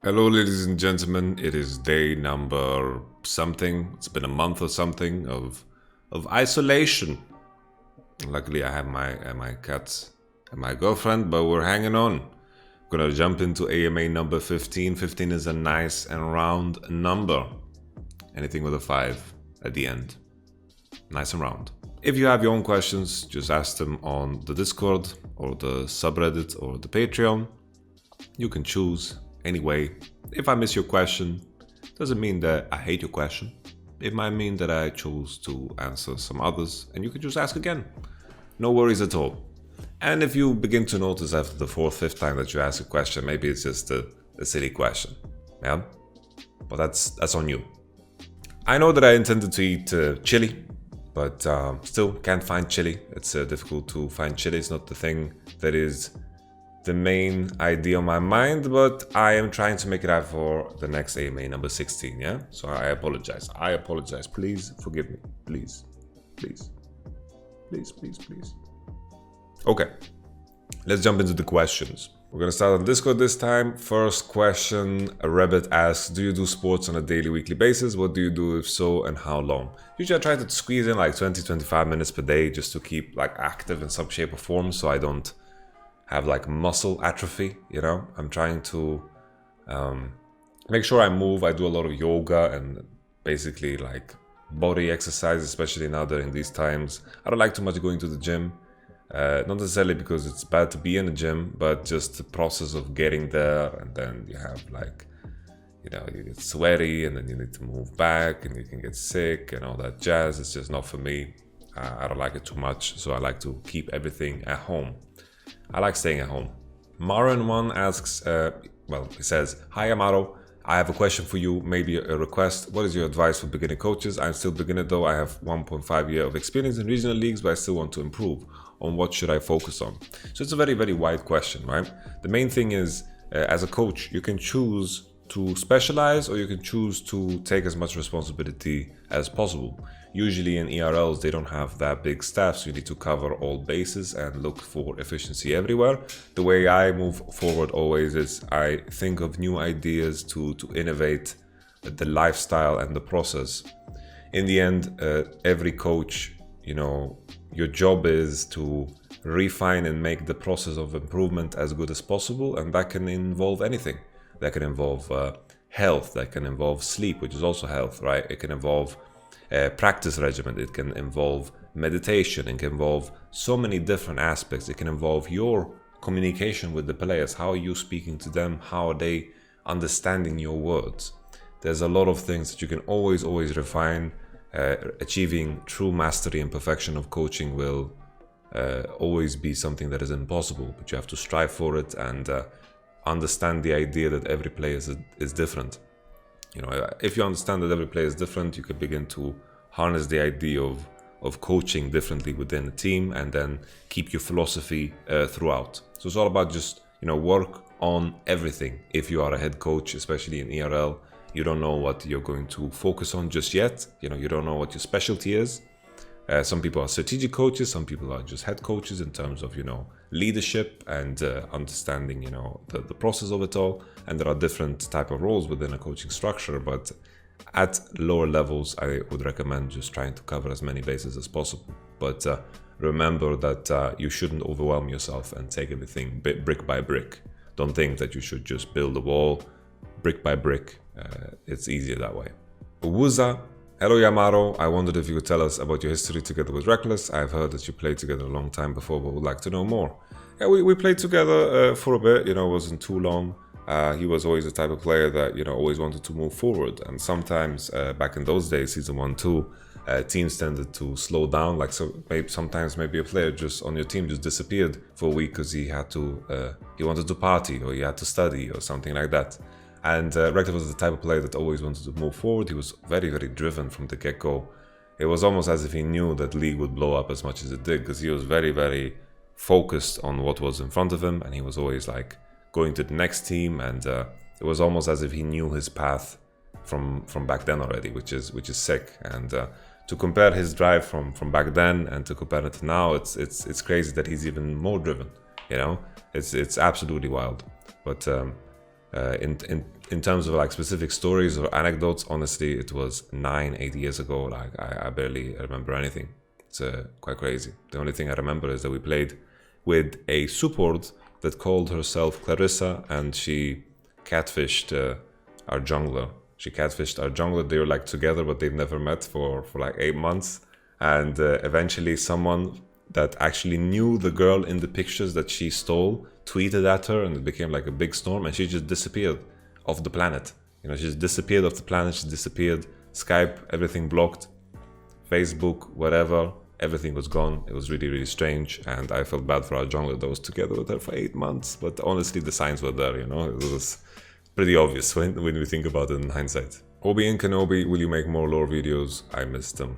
Hello, ladies and gentlemen. It is day number something. It's been a month or something of isolation. Luckily, I have my cats and my girlfriend, but we're hanging on. Gonna jump into AMA number 15. 15 is a nice and round number. Anything with a 5 at the end. Nice and round. If you have your own questions, just ask them on the Discord or the subreddit or the Patreon. You can choose. Anyway, if I miss your question, doesn't mean that I hate your question. It might mean that I chose to answer some others and you can just ask again. No worries at all. And if you begin to notice after the 4th, 5th time that you ask a question, maybe it's just a silly question. Yeah? But that's on you. I know that I intended to eat chili, but still can't find chili. It's difficult to find chili. It's not the thing that is the main idea on my mind, but I am trying to make it out for the next AMA number 16, yeah? So I apologize. Please forgive me. Please. Okay, let's jump into the questions. We're gonna start on Discord this time. First question, a rabbit asks, do you do sports on a daily, weekly basis? What do you do if so, and how long? Usually I try to squeeze in like 20-25 minutes per day just to keep like active in some shape or form so I don't have like muscle atrophy, you know. I'm trying to make sure I move. I do a lot of yoga and basically like body exercise, especially now that in these times I don't like too much going to the gym, not necessarily because it's bad to be in the gym, but just the process of getting there, and then you have like, you know, you get sweaty and then you need to move back and you can get sick and all that jazz. It's just not for me. I don't like it too much, so I like to keep everything at home. I like staying at home. Marin1 asks, he says, hi Yamato, I have a question for you, maybe a request. What is your advice for beginning coaches? I'm still beginner though. I have 1.5 years of experience in regional leagues, but I still want to improve. On what should I focus on? So it's a very, very wide question, right? The main thing is, as a coach, you can choose to specialize or you can choose to take as much responsibility as possible. Usually in ERLs, they don't have that big staff, so you need to cover all bases and look for efficiency everywhere. The way I move forward always is I think of new ideas to innovate the lifestyle and the process. In the end, every coach, you know, your job is to refine and make the process of improvement as good as possible, and that can involve anything. That can involve health, that can involve sleep, which is also health, right? It can involve practice regimen, it can involve meditation, it can involve so many different aspects. It can involve your communication with the players. How are you speaking to them? How are they understanding your words? There's a lot of things that you can always refine. Achieving true mastery and perfection of coaching will always be something that is impossible, but you have to strive for it and understand the idea that every player is different. You know, if you understand that every player is different, you can begin to harness the idea of coaching differently within a team and then keep your philosophy throughout. So it's all about just, you know, work on everything. If you are a head coach, especially in ERL, you don't know what you're going to focus on just yet. You know, you don't know what your specialty is. Some people are strategic coaches, some people are just head coaches in terms of, you know, leadership and understanding, you know, the process of it all. And there are different type of roles within a coaching structure, but at lower levels, I would recommend just trying to cover as many bases as possible. But remember that you shouldn't overwhelm yourself and take everything brick by brick. Don't think that you should just build a wall brick by brick. It's easier that way. Wuza, hello Yamato, I wondered if you could tell us about your history together with Rekkles. I've heard that you played together a long time before, but would like to know more. Yeah, we played together for a bit, you know, it wasn't too long. He was always the type of player that, you know, always wanted to move forward. And sometimes, back in those days, season 1, 2, teams tended to slow down. Like, so sometimes maybe a player just on your team just disappeared for a week because he wanted to party or he had to study or something like that. And Rekkles was the type of player that always wanted to move forward. He was very, very driven from the get-go. It was almost as if he knew that League would blow up as much as it did, because he was very, very focused on what was in front of him, and he was always like going to the next team, and it was almost as if he knew his path from back then already, which is sick. And to compare his drive from back then and to compare it to now, it's crazy that he's even more driven. You know, it's absolutely wild. But In terms of like specific stories or anecdotes, honestly, it was 8 years ago. Like I barely remember anything. It's quite crazy. The only thing I remember is that we played with a support that called herself Clarissa, and she catfished our jungler. She catfished our jungler. They were like together, but they've never met for like 8 months. And eventually someone that actually knew the girl in the pictures that she stole tweeted at her, and it became like a big storm, and she just disappeared off the planet. You know, she just disappeared off the planet. She disappeared. Skype, everything blocked. Facebook, whatever, everything was gone. It was really, really strange, and I felt bad for our jungler that was together with her for 8 months. But honestly, the signs were there, you know. It was pretty obvious when we think about it in hindsight. Obi and Kenobi, will you make more lore videos? I missed them.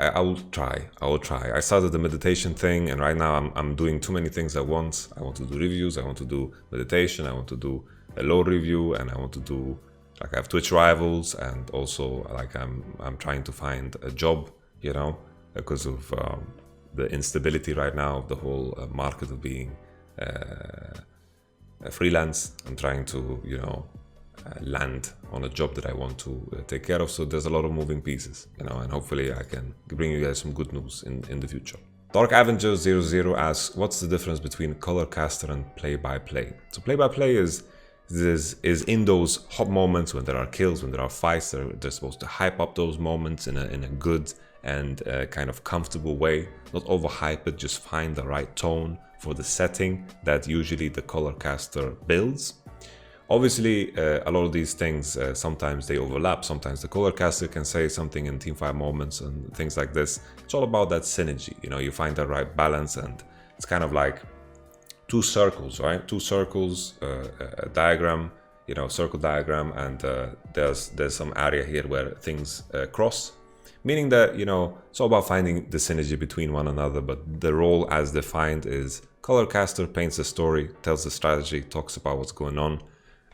I will try. I started the meditation thing, and right now I'm doing too many things at once. I want to do reviews, I want to do meditation, I want to do a lore review, and I want to do, like, I have Twitch rivals, and also like I'm trying to find a job, you know, because of the instability right now of the whole market of being a freelance. I'm trying to, you know, land on a job that I want to take care of. So there's a lot of moving pieces, you know, and hopefully I can bring you guys some good news in the future. Dark Avenger 00 asks, what's the difference between color caster and play-by-play? So play-by-play is in those hot moments when there are kills, when there are fights. They're supposed to hype up those moments in a good and kind of comfortable way, not overhype it, just find the right tone for the setting that usually the color caster builds. Obviously, a lot of these things, sometimes they overlap. Sometimes the color caster can say something in teamfight moments and things like this. It's all about that synergy. You know, you find the right balance, and it's kind of like two circles, right? Two circles, a diagram, you know, circle diagram, and there's some area here where things cross. Meaning that, you know, it's all about finding the synergy between one another, but the role as defined is color caster paints a story, tells the strategy, talks about what's going on,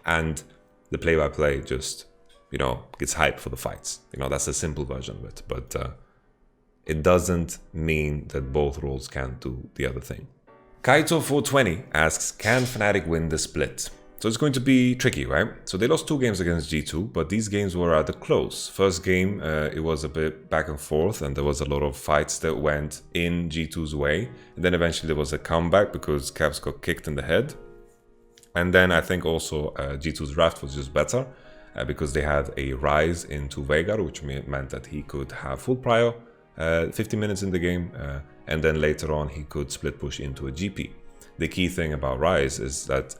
and the play-by-play just, you know, gets hype for the fights. You know, that's a simple version of it, but it doesn't mean that both roles can't do the other thing. Kaito420 asks, can Fnatic win the split? So it's going to be tricky, right? So they lost 2 games against G2, but these games were rather close. First game, it was a bit back and forth, and there was a lot of fights that went in G2's way. And then eventually there was a comeback because Caps got kicked in the head. And then I think also G2's draft was just better because they had a rise into Veigar, which meant that he could have full prio, 50 minutes in the game, and then later on he could split push into a GP. The key thing about Rise is that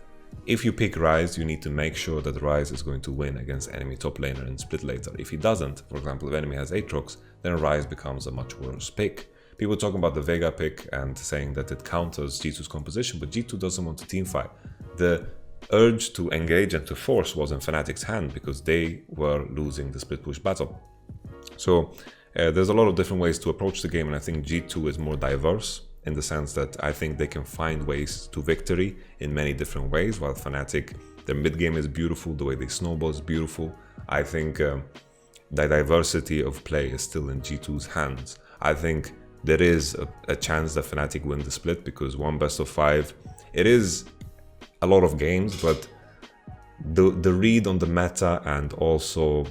if you pick Rise, you need to make sure that Rise is going to win against enemy top laner and split later. If he doesn't, for example, if enemy has Aatrox, then Rise becomes a much worse pick. People talking about the Veigar pick and saying that it counters G2's composition, but G2 doesn't want to teamfight. The urge to engage and to force was in Fnatic's hand because they were losing the split push battle. So there's a lot of different ways to approach the game, and I think G2 is more diverse in the sense that I think they can find ways to victory in many different ways, while Fnatic, their mid game is beautiful, the way they snowball is beautiful. I think the diversity of play is still in G2's hands. I think there is a chance that Fnatic win the split because 1 best of 5, it is a lot of games, but the read on the meta and also,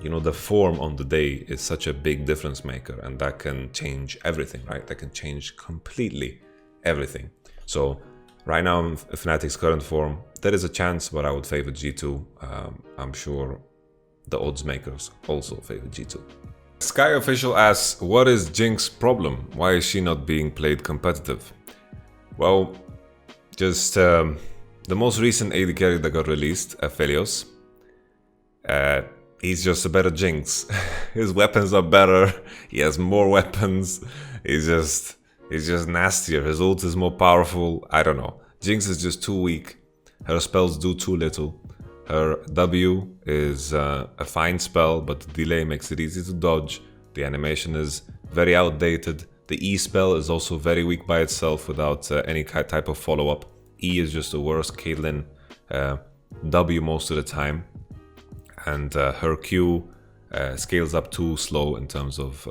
you know, the form on the day is such a big difference maker, and that can change everything, right? That can change completely everything. So right now in Fnatic's current form, there is a chance, but I would favor G2. I'm sure the odds makers also favor G2. Sky Official asks, what is Jenks' problem? Why is she not being played competitive? Well, just the most recent AD carry that got released, Aphelios, he's just a better Jenks. His weapons are better, he has more weapons, he's just nastier, his ult is more powerful, I don't know. Jenks is just too weak, her spells do too little. Her W is a fine spell, but the delay makes it easy to dodge. The animation is very outdated. The E spell is also very weak by itself without any type of follow-up. E is just the worst Caitlyn W most of the time. And her Q scales up too slow in terms of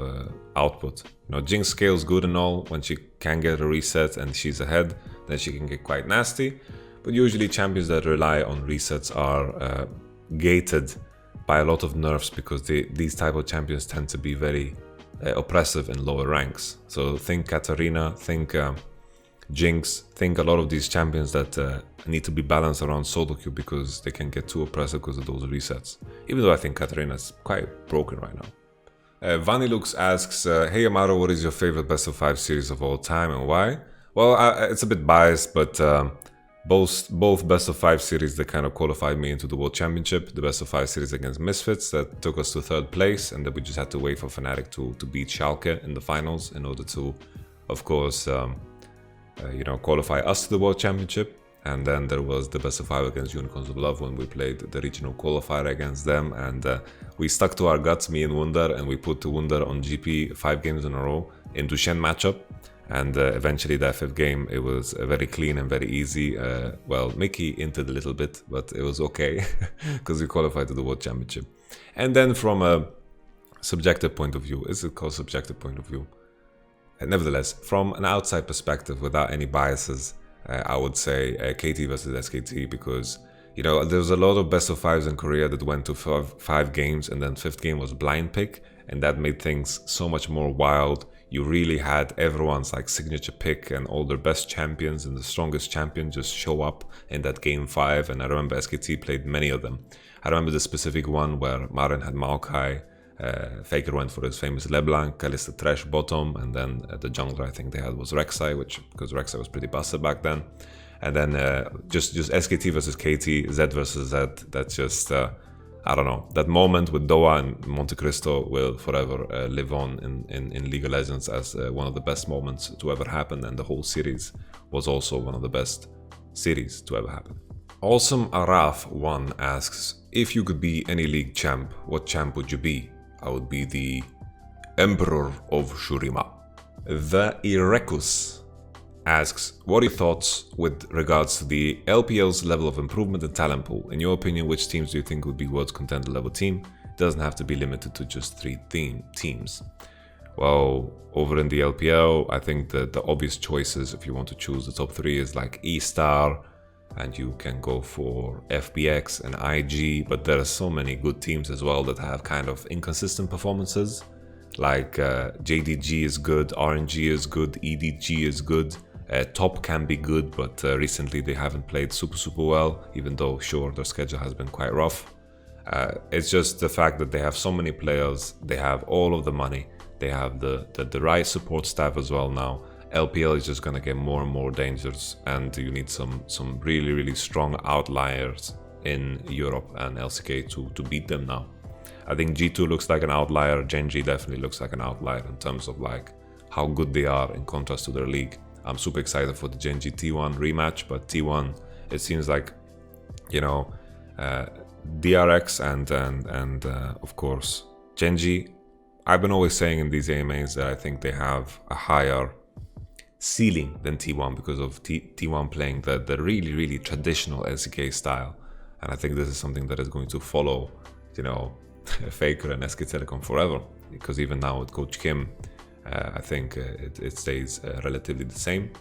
output. You know, Jinx scales good and all when she can get a reset and she's ahead, then she can get quite nasty. but usually champions that rely on resets are gated by a lot of nerfs because these type of champions tend to be very oppressive in lower ranks. So think Katarina, think Jenks, think a lot of these champions that need to be balanced around solo queue because they can get too oppressive because of those resets. Even though I think Katarina is quite broken right now. Vanilux asks, hey Yamato, what is your favorite best of 5 series of all time and why? Well, it's a bit biased, but both best of 5 series that kind of qualified me into the World Championship. The best of 5 series against Misfits that took us to 3rd place, and then we just had to wait for Fnatic to beat Schalke in the finals in order to, of course, qualify us to the World Championship. And then there was the best of 5 against Unicorns of Love when we played the regional qualifier against them, and we stuck to our guts, me and Wunder, and we put Wunder on GP 5 games in a row in Duchenne matchup. And eventually that 5th game, it was very clean and very easy. Well, Mickey hinted a little bit, but it was okay because we qualified to the World Championship. And then from a subjective point of view, is it called subjective point of view? Nevertheless, from an outside perspective, without any biases, I would say KT versus SKT, because there was a lot of best of 5s in Korea that went to 5 games, and then 5th game was blind pick, and that made things so much more wild. You really had everyone's signature pick and all their best champions and the strongest champion just show up in that game 5, and I remember SKT played many of them. I remember the specific one where Maren had Maokai, Faker went for his famous LeBlanc, Kalista Trash bottom, and then the jungler I think they had was Rek'Sai, because Rek'Sai was pretty busted back then. And then just SKT versus KT, Z versus Z, that's just, I don't know, that moment with Doa and Monte Cristo will forever live on in League of Legends as one of the best moments to ever happen, and the whole series was also one of the best series to ever happen. Awesome Araf 1 asks, if you could be any league champ, what champ would you be? I would be the Emperor of Shurima. The Irekus asks, what are your thoughts with regards to the LPL's level of improvement and talent pool? In your opinion, which teams do you think would be world's contender level team? It doesn't have to be limited to just 3 teams. Well, over in the LPL, I think that the obvious choices, if you want to choose the top 3, is like E-Star, and you can go for FBX and IG, but there are so many good teams as well that have kind of inconsistent performances. Like JDG is good, RNG is good, EDG is good, Top can be good, but recently they haven't played super well, even though sure their schedule has been quite rough. It's just the fact that they have so many players, they have all of the money, they have the right support staff as well now. LPL is just gonna get more and more dangerous, and you need some really strong outliers in Europe and LCK to beat them now. I think G2 looks like an outlier, Gen.G definitely looks like an outlier in terms of how good they are in contrast to their league. I'm super excited for the Gen.G T1 rematch, but T1, it seems like, DRX and of course Gen.G, I've been always saying in these AMAs that I think they have a higher ceiling than T1 because of T1 playing the really traditional LCK style, and I think this is something that is going to follow, Faker and SK Telecom forever, because even now with Coach Kim, I think it stays relatively the same,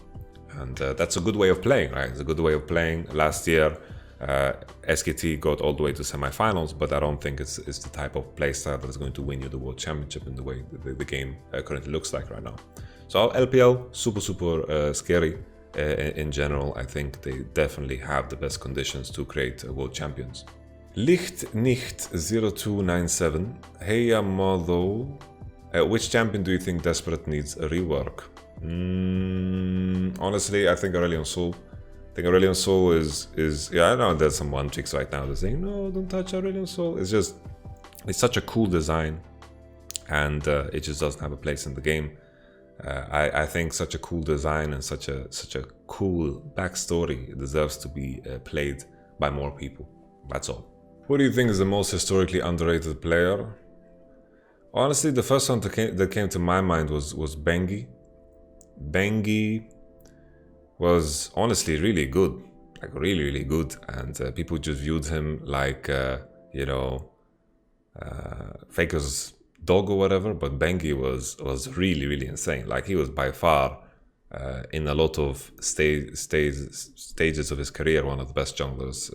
and that's a good way of playing, right? It's a good way of playing. Last year, SKT got all the way to semifinals, but I don't think it's the type of playstyle that is going to win you the World Championship in the way the game currently looks like right now. So LPL, super scary in general. I think they definitely have the best conditions to create world champions. Lichtnicht0297, hey Yamato, which champion do you think desperate needs a rework? Honestly, I think Aurelion Sol. I think Aurelion Sol is I know there's some one chicks right now that saying no, don't touch Aurelion Sol. It's such a cool design, and it just doesn't have a place in the game. I think such a cool design and such a cool backstory deserves to be played by more people. That's all. Who do you think is the most historically underrated player? Honestly, the first one that came to my mind was Bengi. Bengi was honestly really good, really good, and people just viewed him like Faker's dog or whatever, but Bengi was really insane. He was by far in a lot of stages of his career, one of the best junglers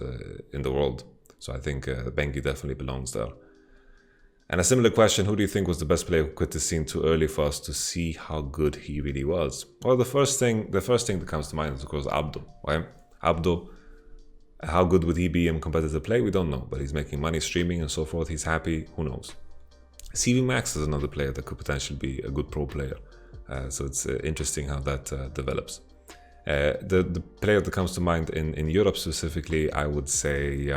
in the world. So I think Bengi definitely belongs there. And a similar question, who do you think was the best player who quit the scene too early for us to see how good he really was? Well, the first thing that comes to mind is, of course, Abdo, right? Abdo, how good would he be in competitive play? We don't know, but he's making money streaming and so forth. He's happy, who knows? CV Max is another player that could potentially be a good pro player. So it's interesting how that develops. The player that comes to mind in Europe specifically, I would say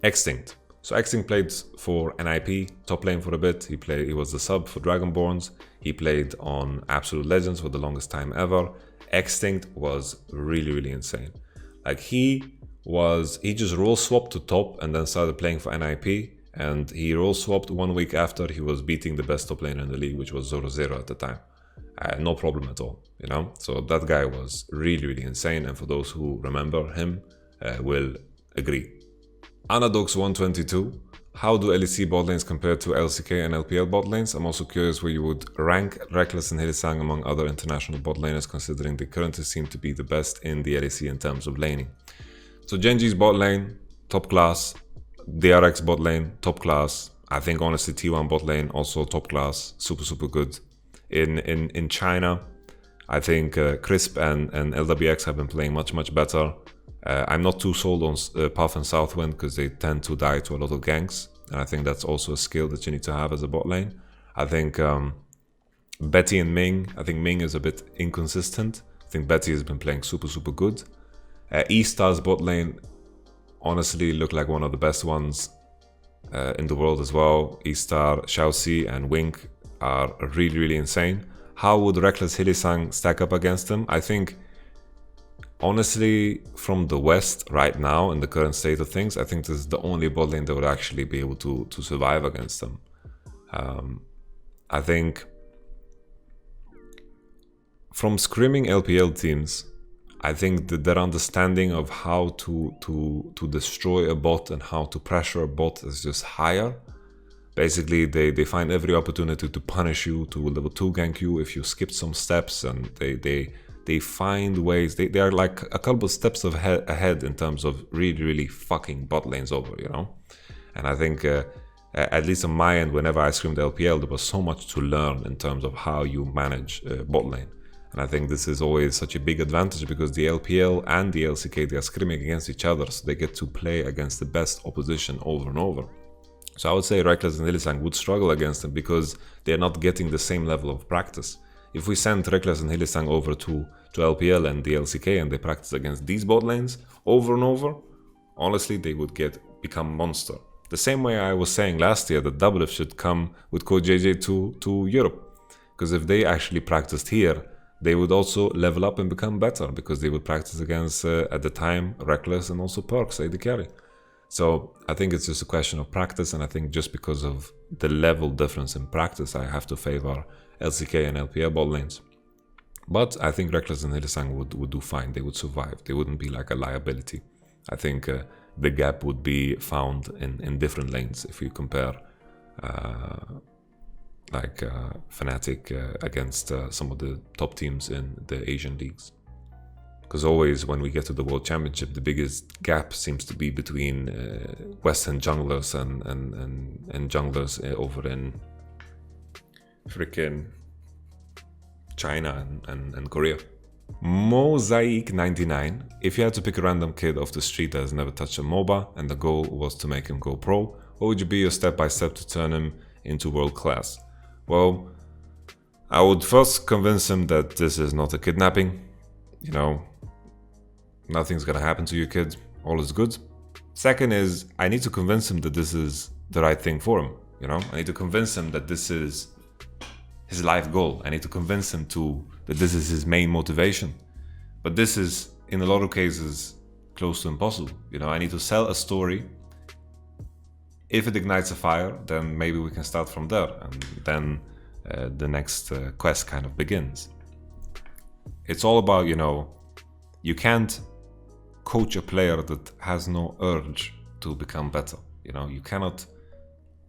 Extinct. So Extinct played for NIP, top lane for a bit. He was the sub for Dragonborns. He played on Absolute Legends for the longest time ever. Extinct was really, really insane. Like he just role swapped to top and then started playing for NIP. And he role swapped 1 week after he was beating the best top laner in the league, which was Zoro at the time. No problem at all, you know? So that guy was really, really insane. And for those who remember him, will agree. Anadox122, how do LEC bot lanes compare to LCK and LPL bot lanes? I'm also curious where you would rank Rekkles and Hyli among other international bot laners, considering they currently seem to be the best in the LEC in terms of laning. So Genji's bot lane, top class. DRX bot lane, top class. I think honestly T1 bot lane, also top class, super good. In China, I think Crisp and LWX have been playing much better. I'm not too sold on Puff and Southwind because they tend to die to a lot of ganks, and I think that's also a skill that you need to have as a bot lane. I think Betty and Ming, I think Ming is a bit inconsistent. I think Betty has been playing super good. E-Star's bot lane honestly look like one of the best ones in the world as well. E-Star, Xiaoxi and Wink are really insane. How would Rekkles Hyli stack up against them? I think honestly, from the West right now, in the current state of things, I think this is the only bot lane that would actually be able to survive against them. I think from scrimming LPL teams, I think that their understanding of how to destroy a bot and how to pressure a bot is just higher. Basically, they find every opportunity to punish you, to level 2 gank you if you skipped some steps, and they find ways. They are like a couple steps ahead in terms of really fucking bot lanes over, you know? And I think, at least on my end, whenever I scrimmed LPL, there was so much to learn in terms of how you manage bot lane. And I think this is always such a big advantage because the LPL and the LCK, they are scrimming against each other, so they get to play against the best opposition over and over. So I would say Rekkles and Hyli would struggle against them because they're not getting the same level of practice. If we send Rekkles and Hyli over to LPL and the LCK and they practice against these bot lanes over and over, honestly, they would become monster. The same way I was saying last year that Doublelift should come with Code JJ to Europe. Because if they actually practiced here, they would also level up and become better because they would practice against, at the time, Rekkles and also Perks, AD Carry. So I think it's just a question of practice, and I think just because of the level difference in practice, I have to favor LCK and LPL bot lanes. But I think Rekkles and Hyli would do fine. They would survive. They wouldn't be like a liability. I think the gap would be found in different lanes if you compare Fnatic against some of the top teams in the Asian leagues. Because always when we get to the World Championship, the biggest gap seems to be between Western junglers and junglers over in freaking China and Korea. Mosaic 99. If you had to pick a random kid off the street that has never touched a MOBA and the goal was to make him go pro, what would be your step-by-step to turn him into world class? Well, I would first convince him that this is not a kidnapping. You know, nothing's gonna happen to you, kid. All is good. Second is, I need to convince him that this is the right thing for him. You know, I need to convince him that this is his life goal. I need to convince him that this is his main motivation. But this is, in a lot of cases, close to impossible. You know, I need to sell a story. If it ignites a fire, then maybe we can start from there, and then the next quest kind of begins. It's all about, you know, you can't coach a player that has no urge to become better. You know, you cannot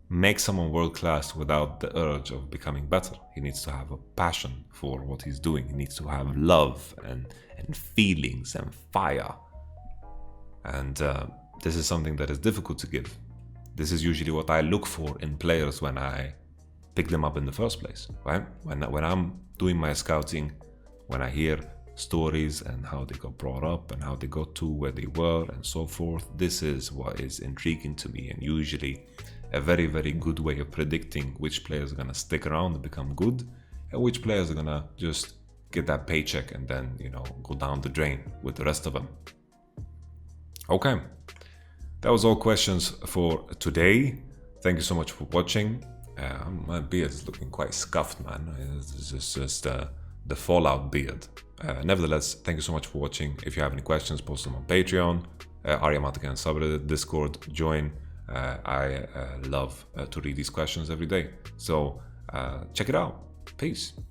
make someone world-class without the urge of becoming better. He needs to have a passion for what he's doing. He needs to have love and feelings and fire. And this is something that is difficult to give. This is usually what I look for in players when I pick them up in the first place, right? When I'm doing my scouting, when I hear stories and how they got brought up and how they got to where they were and so forth, this is what is intriguing to me, and usually a very, very good way of predicting which players are gonna stick around and become good, and which players are gonna just get that paycheck and then, you know, go down the drain with the rest of them. Okay, that was all questions for today. Thank you so much for watching. My beard is looking quite scuffed, man. It's just the Fallout beard. Nevertheless, thank you so much for watching. If you have any questions, post them on Patreon, YamatoCannon subreddit, Discord, join. I love to read these questions every day. So check it out. Peace.